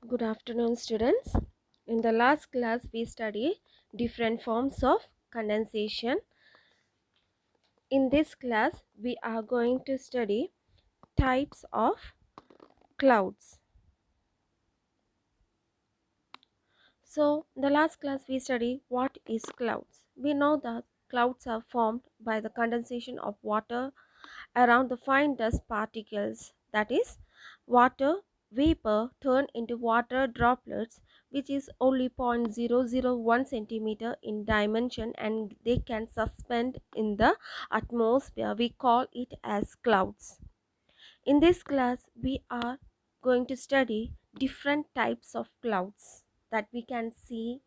Good afternoon, students. In the last class, we studied different forms of condensation. In this class, we are going to study types of clouds. So, in the last class, we studied what is clouds. We know that clouds are formed by the condensation of water around the fine dust particles, that is, water vapor turned into water droplets, which is only 0.001 centimeter in dimension, and they can suspend in the atmosphere. We call it as clouds. In this class, we are going to study different types of clouds that we can see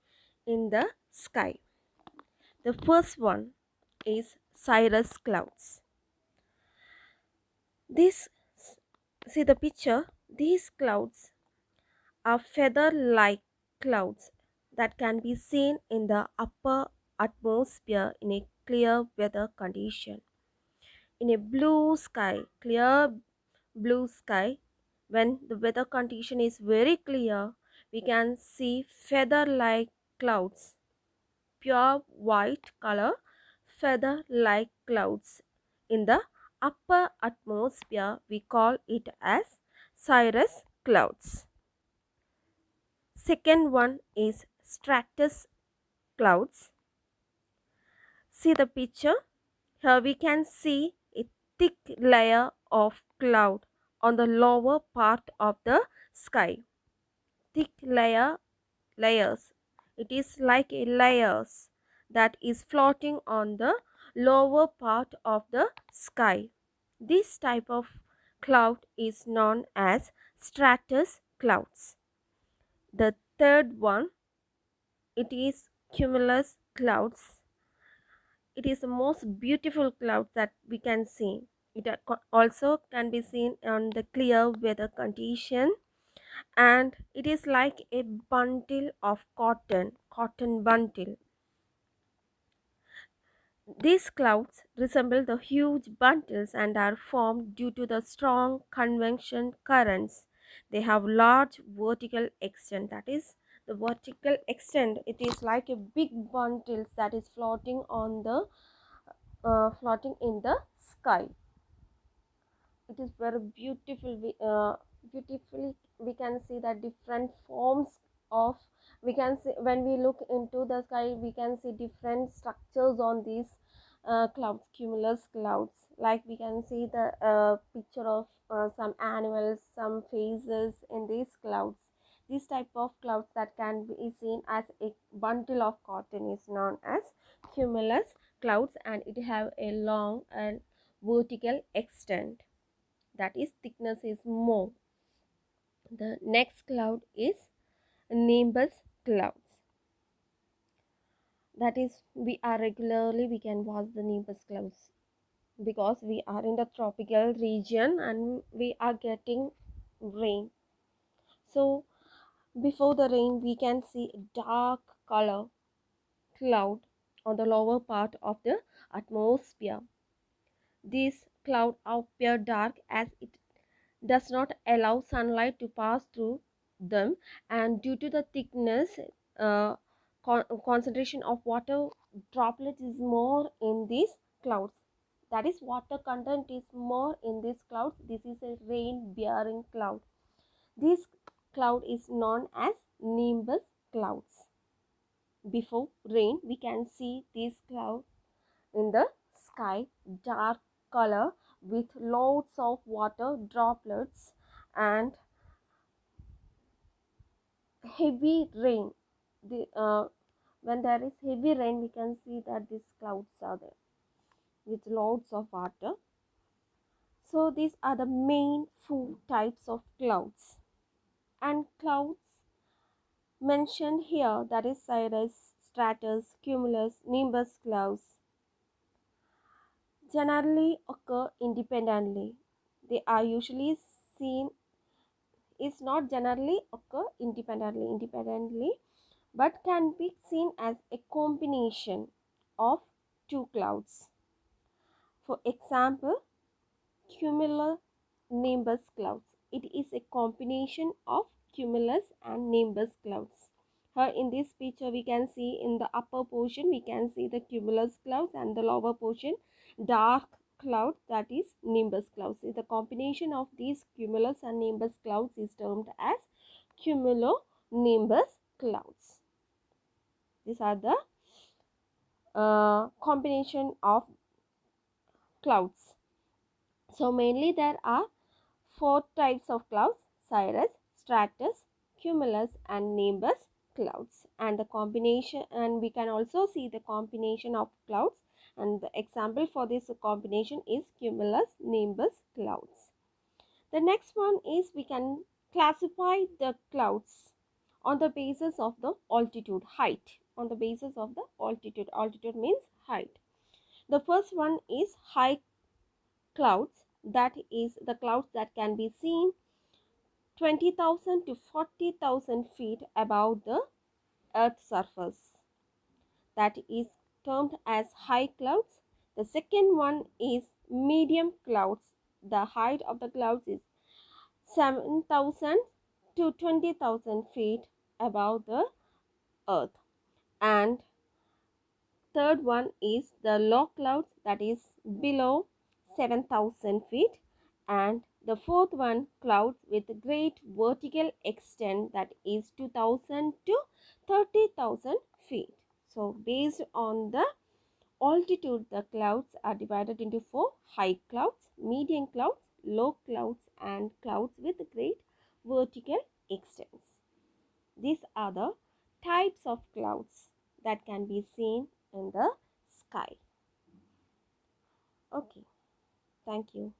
in the sky. The first one is cirrus clouds. This See the picture. These clouds are feather-like clouds that can be seen in the upper atmosphere in a clear weather condition. In a clear blue sky, when the weather condition is very clear, we can see feather-like clouds, pure white color, feather-like clouds in the upper atmosphere. We call it as cirrus clouds. Second one is stratus clouds. See the picture. Here we can see a thick layer of cloud on the lower part of the sky. Thick layers. It is like a layers that is floating on the lower part of the sky. This type of cloud is known as stratus clouds. The third one, it is cumulus clouds. It is the most beautiful cloud that we can see. It also can be seen on the clear weather condition, and it is like a bundle of cotton bundle. These clouds resemble the huge bundles and are formed due to the strong convection currents. They have large vertical extent, that is the vertical extent. It is like a big bundles that is floating in the sky. It is very beautiful. Beautifully we can see that different forms of, we can see when we look into the sky, we can see different structures on these clouds, cumulus clouds. Like we can see the picture of some animals, some faces in these clouds. This type of clouds that can be seen as a bundle of cotton is known as cumulus clouds, and it have a long and vertical extent, that is thickness is more. The next cloud is nimbus clouds. That is, we can watch the nimbus clouds because we are in the tropical region and we are getting rain. So before the rain we can see a dark color cloud on the lower part of the atmosphere. This cloud appear dark as it does not allow sunlight to pass through them, and due to the thickness, uh, concentration of water droplets is more in these clouds, that is water content is more in these clouds. This is a rain bearing cloud. This cloud is known as nimbus clouds. Before rain we can see this cloud in the sky, dark color with loads of water droplets and heavy rain. When there is heavy rain, we can see that these clouds are there with loads of water. So these are the main four types of clouds. And clouds mentioned here, that is cirrus, stratus, cumulus, nimbus clouds, generally occur independently. They are usually seen is not generally occur independently, but can be seen as a combination of two clouds. For example, cumulonimbus clouds. It is a combination of cumulus and nimbus clouds. Here in this picture we can see in the upper portion we can see the cumulus clouds and the lower portion dark cloud, that is nimbus clouds. The combination of these cumulus and nimbus clouds is termed as cumulonimbus clouds. These are the combination of clouds. So mainly there are four types of clouds: cirrus, stratus, cumulus and nimbus clouds. And the combination, and we can also see the combination of clouds, and the example for this combination is cumulus nimbus clouds. The next one is we can classify the clouds on the basis of the altitude, height. On the basis of the altitude, altitude means height. The first one is high clouds, that is the clouds that can be seen 20,000 to 40,000 feet above the earth's surface, that is termed as high clouds. The second one is medium clouds. The height of the clouds is 7,000 to 20,000 feet above the earth. And third one is the low clouds, that is below 7,000 feet. And the fourth one, clouds with great vertical extent, that is 2,000 to 30,000 feet. So based on the altitude, the clouds are divided into four: high clouds, medium clouds, low clouds and clouds with great vertical extents. These are the types of clouds that can be seen in the sky. Okay, thank you.